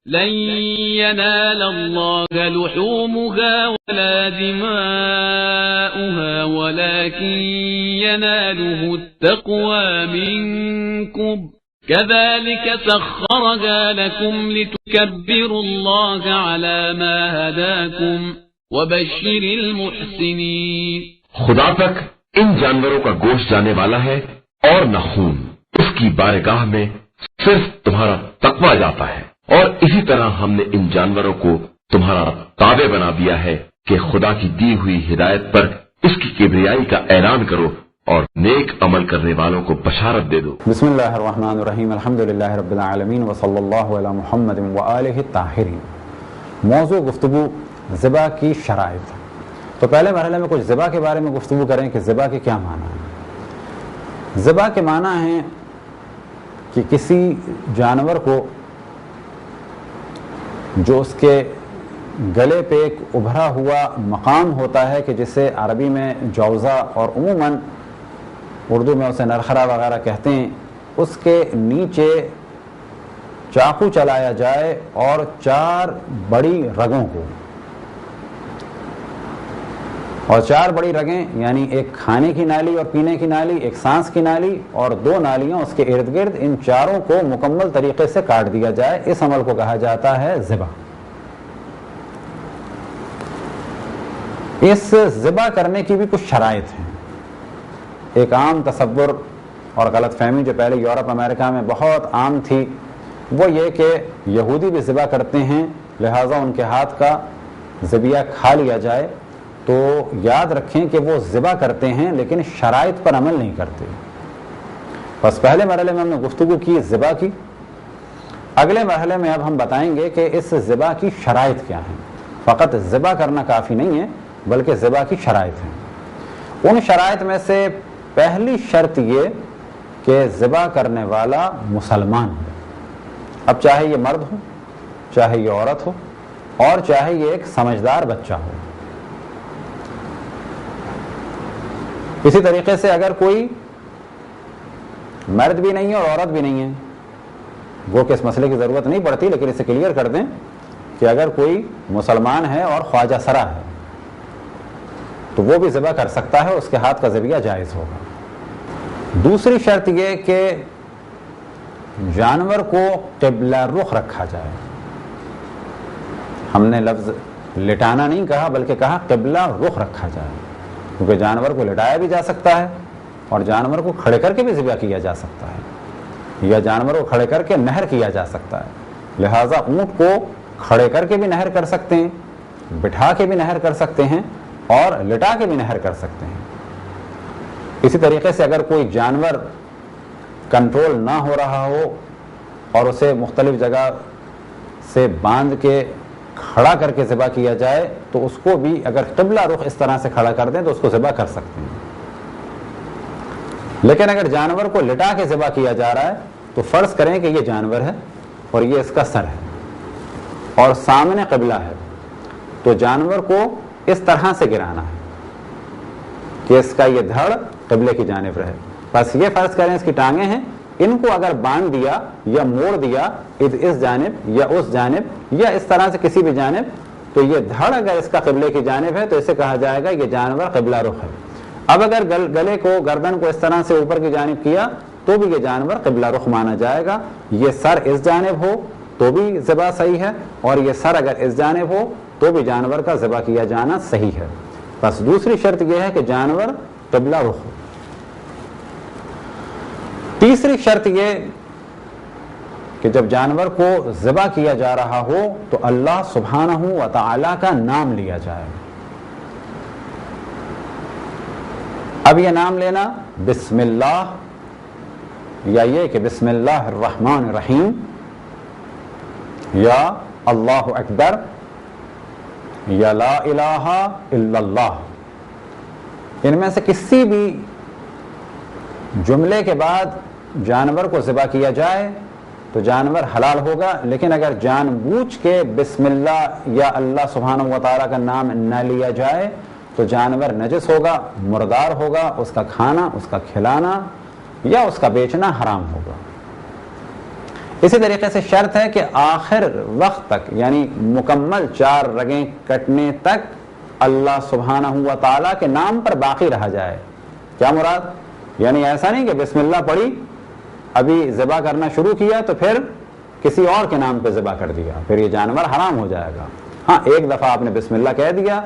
لن ينال الله لحومها ولا دماؤها ولكن يناله التقوى منكم كذلك سخرها لكم لتكبروا الله على ما هداكم وبشر المحسنين. خدا تک ان جانوروں کا گوشت جانے والا ہے اور نہ خون. اس کی بارگاہ میں صرف تمہارا تقوی جاتا ہے. اور اسی طرح ہم نے ان جانوروں کو تمہارا تابع بنا دیا ہے کہ خدا کی دی ہوئی ہدایت پر اس کی کبریائی کا اعلان کرو اور نیک عمل کرنے والوں کو بشارت دے دو. بسم اللہ الرحمن الرحیم. الحمدللہ رب العالمین وصلی اللہ علی محمد وآلہ الطاہرین. موضوع گفتگو ذبح کی شرائط. تو پہلے مرحلے میں کچھ ذبح کے بارے میں گفتگو کریں کہ ذبح کے کیا معنی ہے. ذبح کے معنی ہے کہ کسی جانور کو جو اس کے گلے پہ ایک ابھرا ہوا مقام ہوتا ہے کہ جسے عربی میں جوزہ اور عموماً اردو میں اسے نرخرا وغیرہ کہتے ہیں، اس کے نیچے چاقو چلایا جائے اور 4 بڑی رگوں کو، اور 4 بڑی رگیں یعنی ایک کھانے کی نالی اور پینے کی نالی، ایک سانس کی نالی اور 2 نالیاں اس کے ارد گرد، ان چاروں کو مکمل طریقے سے کاٹ دیا جائے. اس عمل کو کہا جاتا ہے ذبح. اس ذبح کرنے کی بھی کچھ شرائط ہیں. ایک عام تصور اور غلط فہمی جو پہلے یورپ امریکہ میں بہت عام تھی وہ یہ کہ یہودی بھی ذبح کرتے ہیں لہٰذا ان کے ہاتھ کا ذبیحہ کھا لیا جائے. تو یاد رکھیں کہ وہ ذبح کرتے ہیں لیکن شرائط پر عمل نہیں کرتے. بس پہلے مرحلے میں ہم نے گفتگو کی ذبح کی. اگلے مرحلے میں اب ہم بتائیں گے کہ اس ذبح کی شرائط کیا ہیں. فقط ذبح کرنا کافی نہیں ہے بلکہ ذبح کی شرائط ہیں. ان شرائط میں سے پہلی شرط یہ کہ ذبح کرنے والا مسلمان ہو. اب چاہے یہ مرد ہو، چاہے یہ عورت ہو، اور چاہے یہ ایک سمجھدار بچہ ہو. اسی طریقے سے اگر کوئی مرد بھی نہیں ہے اور عورت بھی نہیں ہے، وہ کہ اس مسئلے کی ضرورت نہیں پڑتی لیکن اسے کلیئر کر دیں کہ اگر کوئی مسلمان ہے اور خواجہ سرا ہے تو وہ بھی ذبح کر سکتا ہے، اس کے ہاتھ کا ذبیحہ جائز ہوگا. دوسری شرط یہ کہ جانور کو قبلہ رخ رکھا جائے. ہم نے لفظ لٹانا نہیں کہا بلکہ کہا قبلہ رخ رکھا جائے، کیونکہ جانور کو لٹایا بھی جا سکتا ہے اور جانور کو کھڑے کر کے بھی ذبح کیا جا سکتا ہے، یا جانور کو کھڑے کر کے نہر کیا جا سکتا ہے. لہٰذا اونٹ کو کھڑے کر کے بھی نہر کر سکتے ہیں، بٹھا کے بھی نہر کر سکتے ہیں اور لٹا کے بھی نہر کر سکتے ہیں. اسی طریقے سے اگر کوئی جانور کنٹرول نہ ہو رہا ہو اور اسے مختلف جگہ سے باندھ کے کھڑا کر کے ذبح کیا جائے تو اس کو بھی اگر قبلہ رخ اس طرح سے کھڑا کر دیں تو اس کو ذبح کر سکتے ہیں. لیکن اگر جانور کو لٹا کے ذبح کیا جا رہا ہے تو فرض کریں کہ یہ جانور ہے اور یہ اس کا سر ہے اور سامنے قبلہ ہے، تو جانور کو اس طرح سے گرانا ہے کہ اس کا یہ دھڑ قبلے کی جانب رہے. بس یہ فرض کریں اس کی ٹانگیں ہیں، ان کو اگر باندھ دیا یا موڑ دیا اس جانب یا اس جانب یا اس طرح سے کسی بھی جانب تو یہ دھڑ اگر اس کا قبلے کی جانب ہے تو اسے کہا جائے گا یہ جانور قبلہ رخ ہے. اب اگر گلے کو گردن کو اس طرح سے اوپر کی جانب کیا تو بھی یہ جانور قبلہ رخ مانا جائے گا. یہ سر اس جانب ہو تو بھی ذبح صحیح ہے اور یہ سر اگر اس جانب ہو تو بھی جانور کا ذبح کیا جانا صحیح ہے. بس دوسری شرط یہ ہے کہ جانور قبلہ رخ ہو. تیسری شرط یہ کہ جب جانور کو ذبح کیا جا رہا ہو تو اللہ سبحانہ و تعالی کا نام لیا جائے. اب یہ نام لینا بسم اللہ یا یہ کہ بسم اللہ الرحمن الرحیم یا اللہ اکبر یا لا الہ الا اللہ، ان میں سے کسی بھی جملے کے بعد جانور کو ذبح کیا جائے تو جانور حلال ہوگا. لیکن اگر جان بوجھ کے بسم اللہ یا اللہ سبحانہ و تعالیٰ کا نام نہ لیا جائے تو جانور نجس ہوگا، مردار ہوگا، اس کا کھانا، اس کا کھلانا یا اس کا بیچنا حرام ہوگا. اسی طریقے سے شرط ہے کہ آخر وقت تک یعنی مکمل 4 رگیں کٹنے تک اللہ سبحانہ و تعالیٰ کے نام پر باقی رہا جائے. کیا مراد؟ یعنی ایسا نہیں کہ بسم اللہ پڑھی، ابھی ذبح کرنا شروع کیا تو پھر کسی اور کے نام پہ ذبح کر دیا، پھر یہ جانور حرام ہو جائے گا. ہاں ایک دفعہ آپ نے بسم اللہ کہہ دیا،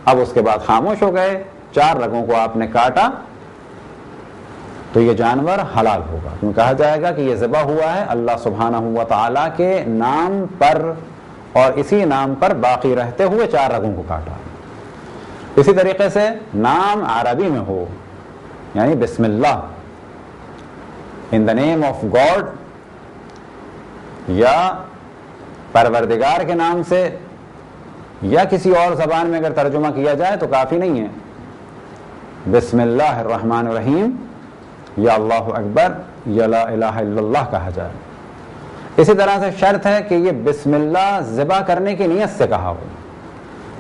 اب اس کے بعد خاموش ہو گئے، 4 رگوں کو آپ نے کاٹا تو یہ جانور حلال ہوگا، کیوں کہا جائے گا کہ یہ ذبح ہوا ہے اللہ سبحانہ و تعالیٰ کے نام پر اور اسی نام پر باقی رہتے ہوئے 4 رگوں کو کاٹا. اسی طریقے سے نام عربی میں ہو، یعنی بسم اللہ، ان دا نیم آف گاڈ، یا پروردگار کے نام سے، یا کسی اور زبان میں اگر ترجمہ کیا جائے تو کافی نہیں ہے. بسم اللہ الرحمن الرحیم یا اللہ اکبر یا لا الہ الا اللہ کہا جائے. اسی طرح سے شرط ہے کہ یہ بسم اللہ ذبح کرنے کی نیت سے کہا ہو.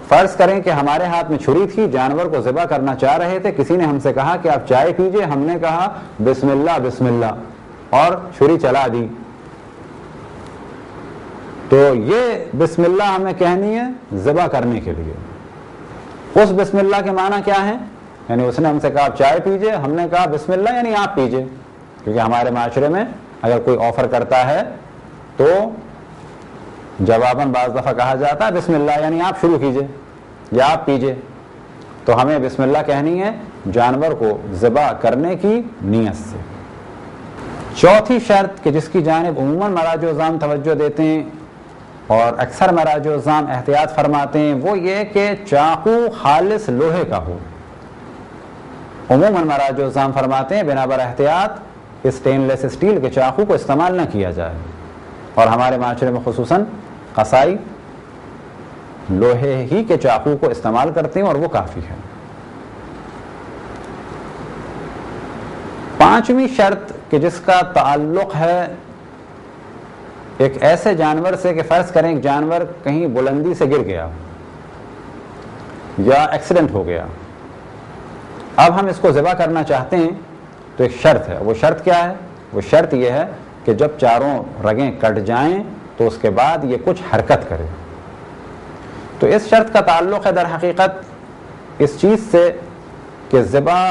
فرض کریں کہ ہمارے ہاتھ میں چھری تھی، جانور کو ذبح کرنا چاہ رہے تھے، کسی نے ہم سے کہا کہ آپ چائے پیجئے، ہم نے کہا بسم اللہ بسم اللہ اور چھری چلا دی، تو یہ بسم اللہ ہمیں کہنی ہے ذبح کرنے کے لیے. اس بسم اللہ کے معنی کیا ہے؟ یعنی اس نے ہم سے کہا آپ چائے پیجئے، ہم نے کہا بسم اللہ یعنی آپ پیجئے، کیونکہ ہمارے معاشرے میں اگر کوئی آفر کرتا ہے تو جواباً بعض دفعہ کہا جاتا ہے بسم اللہ یعنی آپ شروع کیجئے یا آپ پیجئے، تو ہمیں بسم اللہ کہنی ہے جانور کو ذبح کرنے کی نیت سے. چوتھی شرط کہ جس کی جانب عموماً مراجع الزام توجہ دیتے ہیں اور اکثر مراجع الزام احتیاط فرماتے ہیں، وہ یہ کہ چاقو خالص لوہے کا ہو. عموماً مراجع الزام فرماتے ہیں بنا بر احتیاط اسٹین لیس اسٹیل کے چاقو کو استعمال نہ کیا جائے، اور ہمارے معاشرے میں خصوصاً قصائی لوہے ہی کے چاقو کو استعمال کرتے ہیں اور وہ کافی ہے. پانچویں شرط کہ جس کا تعلق ہے ایک ایسے جانور سے کہ فرض کریں ایک جانور کہیں بلندی سے گر گیا یا ایکسیڈنٹ ہو گیا، اب ہم اس کو ذبح کرنا چاہتے ہیں تو ایک شرط ہے. وہ شرط کیا ہے؟ وہ شرط یہ ہے کہ جب 4 رگیں کٹ جائیں تو اس کے بعد یہ کچھ حرکت کرے. تو اس شرط کا تعلق ہے در حقیقت اس چیز سے کہ ذبح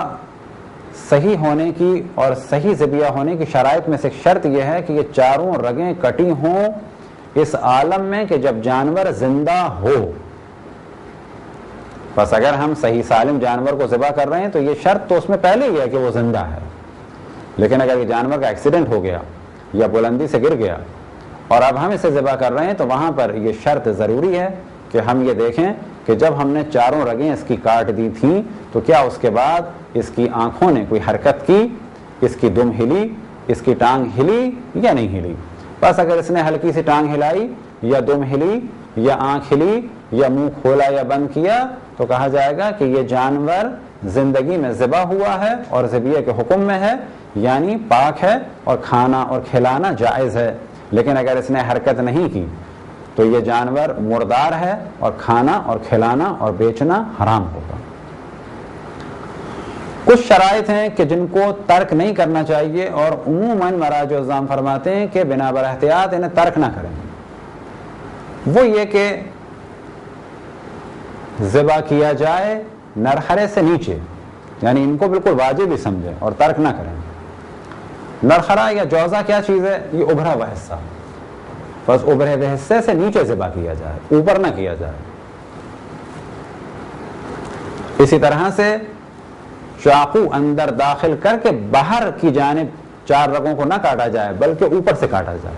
صحیح ہونے کی اور صحیح ذبیحہ ہونے کی شرائط میں سے ایک شرط یہ ہے کہ یہ 4 رگیں کٹی ہوں اس عالم میں کہ جب جانور زندہ ہو. بس اگر ہم صحیح سالم جانور کو ذبح کر رہے ہیں تو یہ شرط تو اس میں پہلے ہی ہے کہ وہ زندہ ہے، لیکن اگر یہ جانور کا ایکسیڈنٹ ہو گیا یا بلندی سے گر گیا اور اب ہم اسے ذبح کر رہے ہیں تو وہاں پر یہ شرط ضروری ہے کہ ہم یہ دیکھیں کہ جب ہم نے 4 رگیں اس کی کاٹ دی تھیں تو کیا اس کے بعد اس کی آنکھوں نے کوئی حرکت کی، اس کی دم ہلی، اس کی ٹانگ ہلی یا نہیں ہلی. بس اگر اس نے ہلکی سی ٹانگ ہلائی یا دم ہلی یا آنکھ ہلی یا منہ کھولا یا بند کیا تو کہا جائے گا کہ یہ جانور زندگی میں ذبح ہوا ہے اور ذبیحہ کے حکم میں ہے، یعنی پاک ہے اور کھانا اور کھلانا جائز ہے. لیکن اگر اس نے حرکت نہیں کی تو یہ جانور مردار ہے اور کھانا اور کھلانا اور بیچنا حرام ہوگا. کچھ شرائط ہیں کہ جن کو ترک نہیں کرنا چاہیے اور عموماً مراجع الزام فرماتے ہیں کہ بنا بر احتیاط انہیں ترک نہ کریں. وہ یہ کہ ذبح کیا جائے نرخرے سے نیچے، یعنی ان کو بالکل واجب ہی سمجھیں اور ترک نہ کریں. نرخرا یا جوزہ کیا چیز ہے؟ یہ ابھرا ہوا حصہ، بس ابھرے ہوئے حصے سے نیچے ذبح کیا جائے، اوپر نہ کیا جائے. اسی طرح سے چاقو اندر داخل کر کے باہر کی جانب 4 رگوں کو نہ کاٹا جائے بلکہ اوپر سے کاٹا جائے.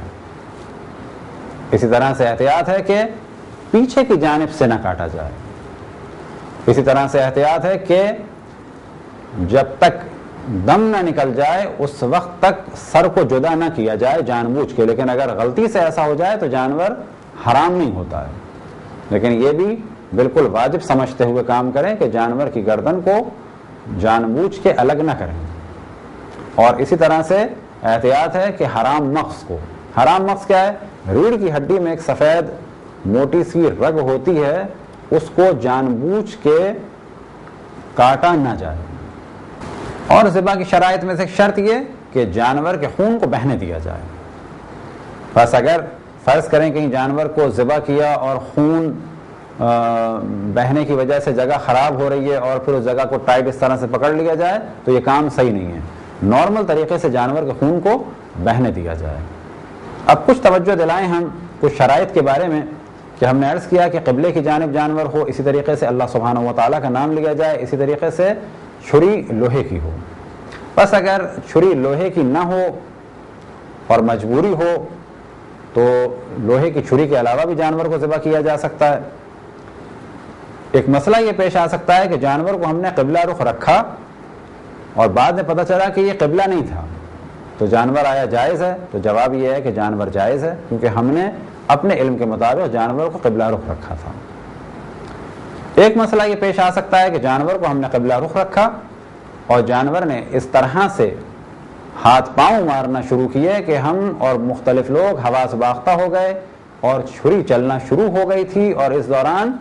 اسی طرح سے احتیاط ہے کہ پیچھے کی جانب سے نہ کاٹا جائے. اسی طرح سے احتیاط ہے کہ جب تک دم نہ نکل جائے اس وقت تک سر کو جدا نہ کیا جائے جان بوجھ کے، لیکن اگر غلطی سے ایسا ہو جائے تو جانور حرام نہیں ہوتا ہے. لیکن یہ بھی بالکل واجب سمجھتے ہوئے کام کریں کہ جانور کی گردن کو جان بوجھ کے الگ نہ کریں. اور اسی طرح سے احتیاط ہے کہ حرام مغز کو، حرام مغز کیا ہے؟ ریڑھ کی ہڈی میں ایک سفید موٹی سی رگ ہوتی ہے، اس کو جان بوجھ کے کاٹا نہ جائے. اور ذبح کی شرائط میں سے ایک شرط یہ کہ جانور کے خون کو بہنے دیا جائے. بس اگر فرض کریں کہیں جانور کو ذبح کیا اور خون بہنے کی وجہ سے جگہ خراب ہو رہی ہے اور پھر اس جگہ کو ٹائٹ اس طرح سے پکڑ لیا جائے تو یہ کام صحیح نہیں ہے. نارمل طریقے سے جانور کے خون کو بہنے دیا جائے. اب کچھ توجہ دلائیں ہم کچھ شرائط کے بارے میں کہ ہم نے عرض کیا کہ قبلے کی جانب جانور ہو, اسی طریقے سے اللہ سبحانہ و تعالیٰ کا نام لیا جائے, اسی طریقے سے چھری لوہے کی ہو. بس اگر چھری لوہے کی نہ ہو اور مجبوری ہو تو لوہے کی چھری کے علاوہ بھی جانور کو ذبح کیا جا سکتا ہے. ایک مسئلہ یہ پیش آ سکتا ہے کہ جانور کو ہم نے قبلہ رخ رکھا اور بعد میں پتہ چلا کہ یہ قبلہ نہیں تھا, تو جانور آیا جائز ہے؟ تو جواب یہ ہے کہ جانور جائز ہے, کیونکہ ہم نے اپنے علم کے مطابق جانور کو قبلہ رخ رکھا تھا. ایک مسئلہ یہ پیش آ سکتا ہے کہ جانور کو ہم نے قبلہ رخ رکھا اور جانور نے اس طرح سے ہاتھ پاؤں مارنا شروع کیے کہ ہم اور مختلف لوگ حواس باختہ ہو گئے اور چھری چلنا شروع ہو گئی تھی, اور اس دوران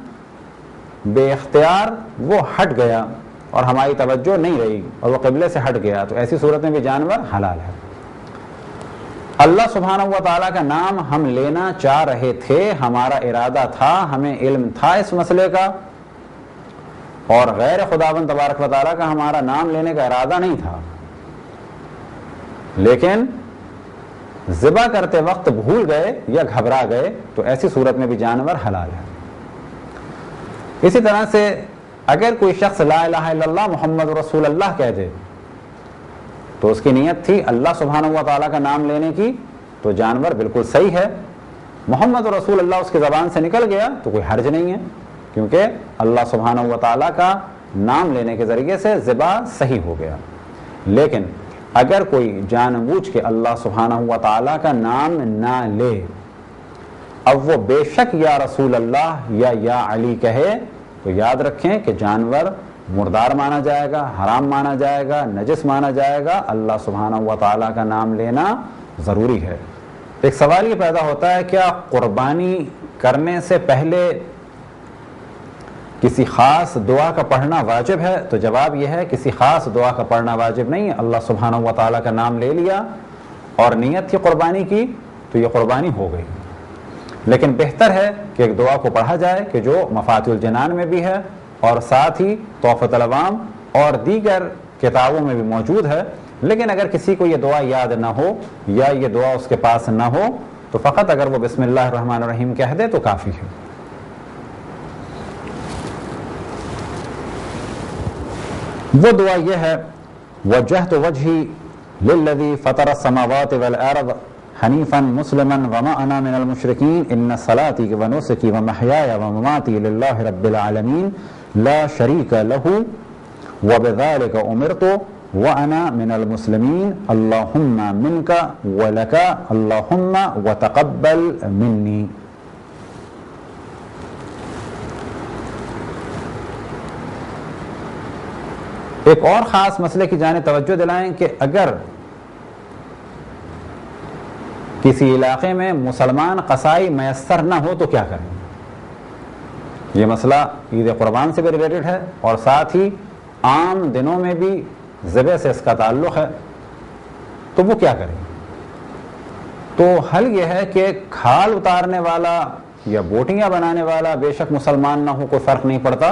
بے اختیار وہ ہٹ گیا اور ہماری توجہ نہیں رہی اور وہ قبلے سے ہٹ گیا, تو ایسی صورت میں بھی جانور حلال ہے. اللہ سبحانہ و تعالیٰ کا نام ہم لینا چاہ رہے تھے, ہمارا ارادہ تھا, ہمیں علم تھا اس مسئلے کا, اور غیر خداوند تبارک و تعالیٰ کا ہمارا نام لینے کا ارادہ نہیں تھا, لیکن ذبح کرتے وقت بھول گئے یا گھبرا گئے, تو ایسی صورت میں بھی جانور حلال ہے. اسی طرح سے اگر کوئی شخص لا الہ الا اللہ محمد رسول اللہ کہہ دے تو اس کی نیت تھی اللہ سبحانہ و تعالیٰ کا نام لینے کی, تو جانور بالکل صحیح ہے. محمد رسول اللہ اس کی زبان سے نکل گیا تو کوئی حرج نہیں ہے, کیونکہ اللہ سبحانہ و تعالیٰ کا نام لینے کے ذریعے سے ذبح صحیح ہو گیا. لیکن اگر کوئی جان بوجھ کے اللہ سبحانہ و تعالیٰ کا نام نہ لے, اب وہ بے شک یا رسول اللہ یا علی کہے, تو یاد رکھیں کہ جانور مردار مانا جائے گا, حرام مانا جائے گا, نجس مانا جائے گا. اللہ سبحانہ و تعالیٰ کا نام لینا ضروری ہے. ایک سوال یہ پیدا ہوتا ہے, کیا قربانی کرنے سے پہلے کسی خاص دعا کا پڑھنا واجب ہے؟ تو جواب یہ ہے کسی خاص دعا کا پڑھنا واجب نہیں ہے. اللہ سبحانہ و تعالیٰ کا نام لے لیا اور نیت تھی قربانی کی تو یہ قربانی ہو گئی. لیکن بہتر ہے کہ ایک دعا کو پڑھا جائے کہ جو مفاتیح الجنان میں بھی ہے اور ساتھ ہی تحفۃ العوام اور دیگر کتابوں میں بھی موجود ہے. لیکن اگر کسی کو یہ دعا یاد نہ ہو یا یہ دعا اس کے پاس نہ ہو تو فقط اگر وہ بسم اللہ الرحمن الرحیم کہہ دے تو کافی ہے. وہ دعا یہ ہے, وجہت وجہی للذی فطر السماوات والارض حنیفا مسلما وما انا من المشرکین ان صلاتی ونسکی ومحیای ومماتی للہ رب العالمین لا شریک لہ وبذلک امرت وانا من المسلمین اللہم منک ولک اللہم وتقبل منی. ایک اور خاص مسئلے کی جانب توجہ دلائیں کہ اگر کسی علاقے میں مسلمان قصائی میسر نہ ہو تو کیا کریں. یہ مسئلہ عید قربان سے بھی ریلیٹڈ ہے اور ساتھ ہی عام دنوں میں بھی ذبح سے اس کا تعلق ہے, تو وہ کیا کریں. تو حل یہ ہے کہ کھال اتارنے والا یا بوٹیاں بنانے والا بے شک مسلمان نہ ہو کوئی فرق نہیں پڑتا.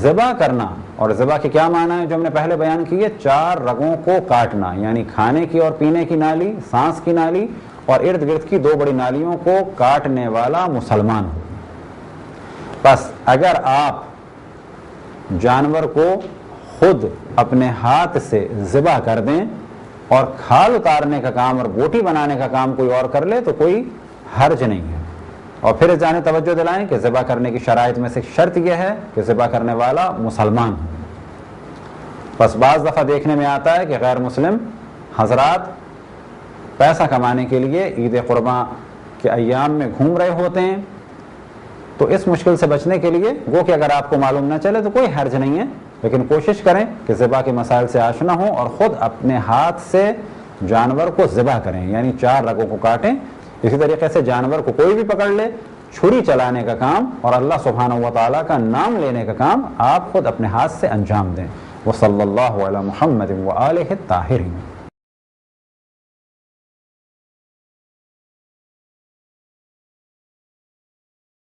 ذبح کرنا, اور ذبح کے کیا معنی ہے جو ہم نے پہلے بیان کی ہے, 4 رگوں کو کاٹنا, یعنی کھانے کی اور پینے کی نالی, سانس کی نالی اور ارد گرد کی 2 بڑی نالیوں کو کاٹنے والا مسلمان ہو. بس اگر آپ جانور کو خود اپنے ہاتھ سے ذبح کر دیں اور کھال اتارنے کا کام اور بوٹی بنانے کا کام کوئی اور کر لے تو کوئی حرج نہیں ہے. اور پھر اس جانب توجہ دلائیں کہ ذبح کرنے کی شرائط میں سے شرط یہ ہے کہ ذبح کرنے والا مسلمان ہو. بس بعض دفعہ دیکھنے میں آتا ہے کہ غیر مسلم حضرات پیسہ کمانے کے لیے عید قرباں کے ایام میں گھوم رہے ہوتے ہیں, تو اس مشکل سے بچنے کے لیے گو کہ اگر آپ کو معلوم نہ چلے تو کوئی حرج نہیں ہے, لیکن کوشش کریں کہ ذبح کے مسائل سے آشنا ہوں اور خود اپنے ہاتھ سے جانور کو ذبح کریں, یعنی 4 رگوں کو کاٹیں. اسی طریقے سے جانور کو کوئی بھی پکڑ لے, چھری چلانے کا کام اور اللہ سبحانہ و تعالیٰ کا نام لینے کا کام آپ خود اپنے ہاتھ سے انجام دیں. وصلی اللہ علی محمد وآلہ الطاہرین.